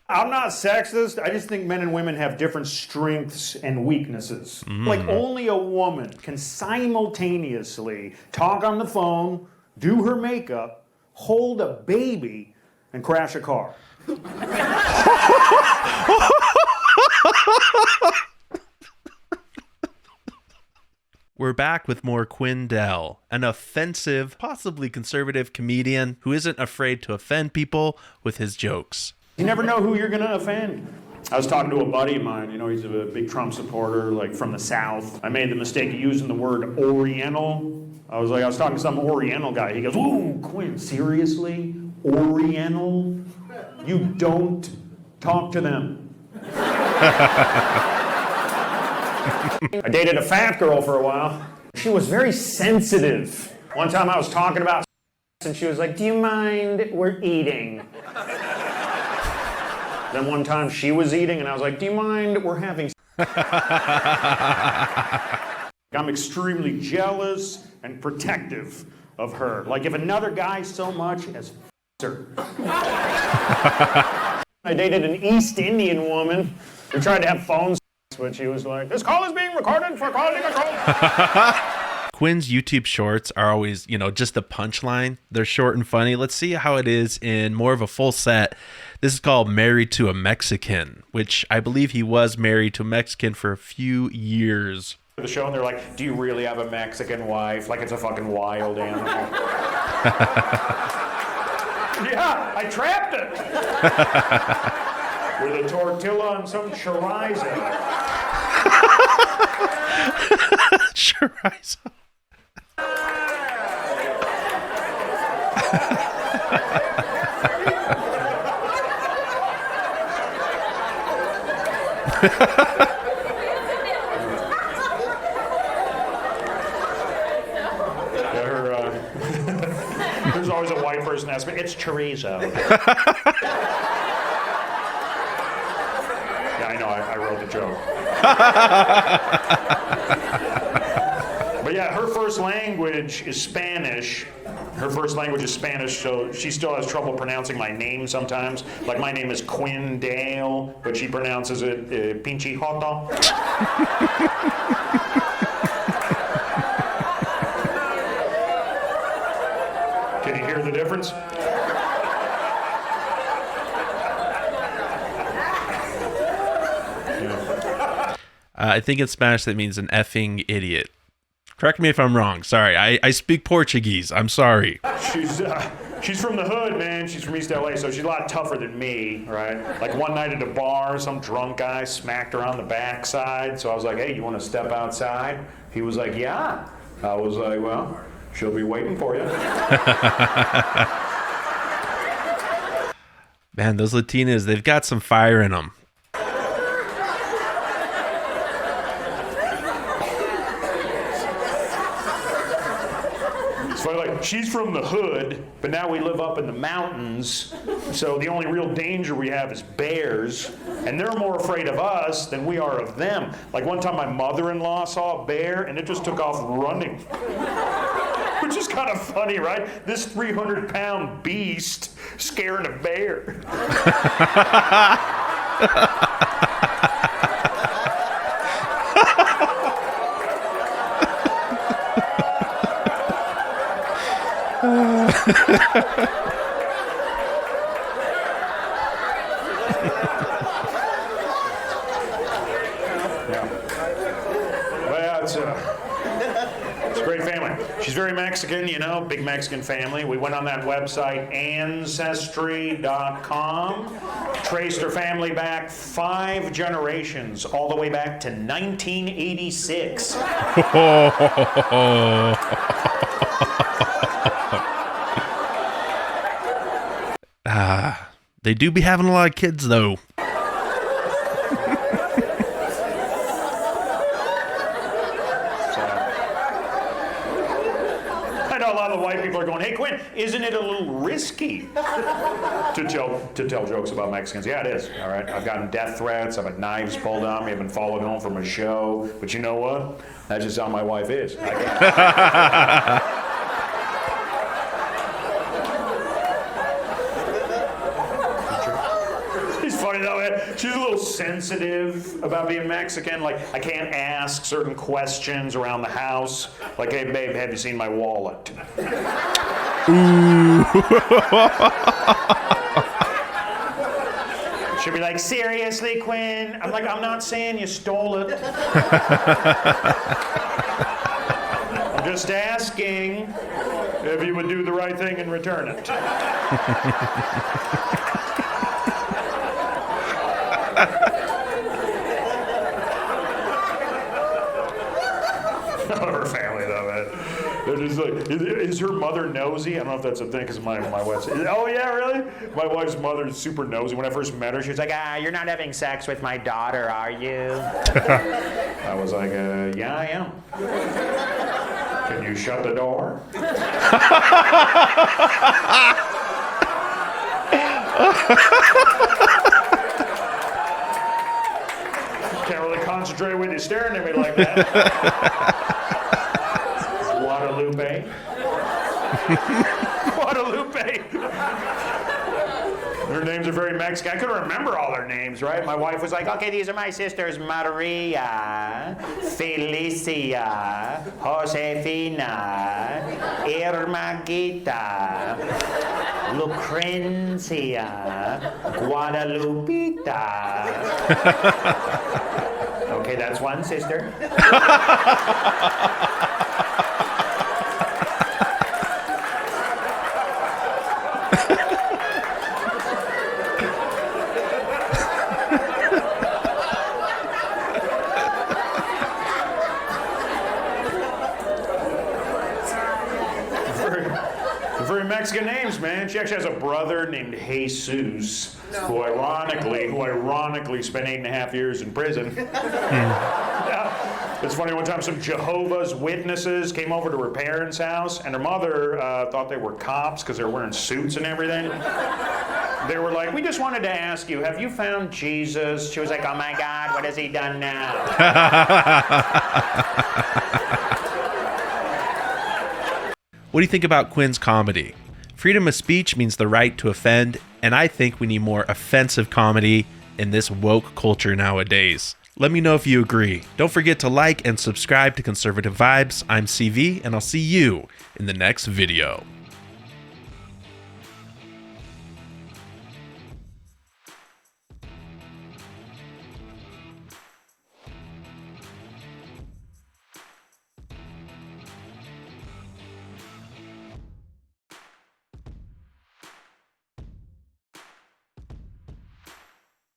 I'm not sexist. I just think men and women have different strengths and weaknesses. Like, only a woman can simultaneously talk on the phone, do her makeup, hold a baby, and crash a car. We're back with more Quinn, an offensive, possibly conservative comedian who isn't afraid to offend people with his jokes. You never know who you're going to offend. I was talking to a buddy of mine, you know, he's a big Trump supporter, like from the South. I made the mistake of using the word Oriental. I was talking to some Oriental guy. He goes, "Ooh, Quinn, seriously? Oriental? You don't talk to them." I dated a fat girl for a while. She was very sensitive. One time I was talking about and she was like, "Do you mind? We're eating." Then one time she was eating and I was like, "Do you mind? We're having..." I'm extremely jealous and protective of her. Like if another guy so much as her. I dated an East Indian woman who tried to have phone sex, but she was like, "This call is being recorded for quality control." Quinn's YouTube shorts are always, just the punchline. They're short and funny. Let's see how it is in more of a full set. This is called Married to a Mexican, which I believe he was married to a Mexican for a few years. The show, and they're like, "Do you really have a Mexican wife?" Like it's a fucking wild animal. Yeah, I trapped it. With a tortilla and some chorizo. Chorizo. There's always a white person asking me, "It's chorizo." Yeah, I know, I wrote the joke. But yeah, her first language is Spanish. So she still has trouble pronouncing my name sometimes. Like my name is Quinn Dale, but she pronounces it Pinche Joto. Can you hear the difference? I think in Spanish that means an effing idiot. Correct me if I'm wrong. Sorry, I speak Portuguese. I'm sorry. She's from the hood, man. She's from East LA, so she's a lot tougher than me, right? Like one night at a bar, some drunk guy smacked her on the backside. So I was like, "Hey, you want to step outside?" He was like, "Yeah." I was like, "Well, she'll be waiting for you." Man, those Latinas, they've got some fire in them. So like, she's from the hood, but now we live up in the mountains. So the only real danger we have is bears, and they're more afraid of us than we are of them. Like one time my mother-in-law saw a bear, and it just took off running. Which is kind of funny, right? This 300-pound beast scaring a bear. Well, it's a great family. She's very Mexican, big Mexican family. We went on that website, ancestry.com, traced her family back 5 generations, all the way back to 1986. They do be having a lot of kids, though. I know a lot of the white people are going, "Hey, Quinn, isn't it a little risky to tell jokes about Mexicans?" Yeah, it is. All right, I've gotten death threats. I've had knives pulled on me. I've been followed home from a show. But you know what? That's just how my wife is. It's funny. family though, man. She's a little sensitive about being Mexican. Like, I can't ask certain questions around the house. Like, hey, babe, have you seen my wallet? Ooh. She'll be like, seriously, Quinn? I'm like, I'm not saying you stole it. I'm just asking if you would do the right thing and return it. Her family, though, man. They're just like, is her mother nosy? I don't know if that's a thing, because my wife's, oh yeah, really? My wife's mother is super nosy. When I first met her, she was like, you're not having sex with my daughter, are you? I was like, yeah, I am. Can you shut the door? Can't really concentrate when you're staring at me like that. Guadalupe. Guadalupe. Their names are very Mexican. I couldn't remember all their names, right? My wife was like, okay, these are my sisters, Maria, Felicia, Josefina, Irmagita, Lucrencia, Guadalupita. Okay, that's one sister. Very Mexican names, man. She actually has a brother named Jesus, who ironically spent 8.5 years in prison. Yeah. It's funny, one time some Jehovah's Witnesses came over to her parents' house, and her mother thought they were cops because they were wearing suits and everything. They were like, we just wanted to ask you, have you found Jesus? She was like, oh my God, what has he done now? What do you think about Quinn's comedy? Freedom of speech means the right to offend, and I think we need more offensive comedy in this woke culture nowadays. Let me know if you agree. Don't forget to like and subscribe to Conservative Vibes. I'm CV, and I'll see you in the next video.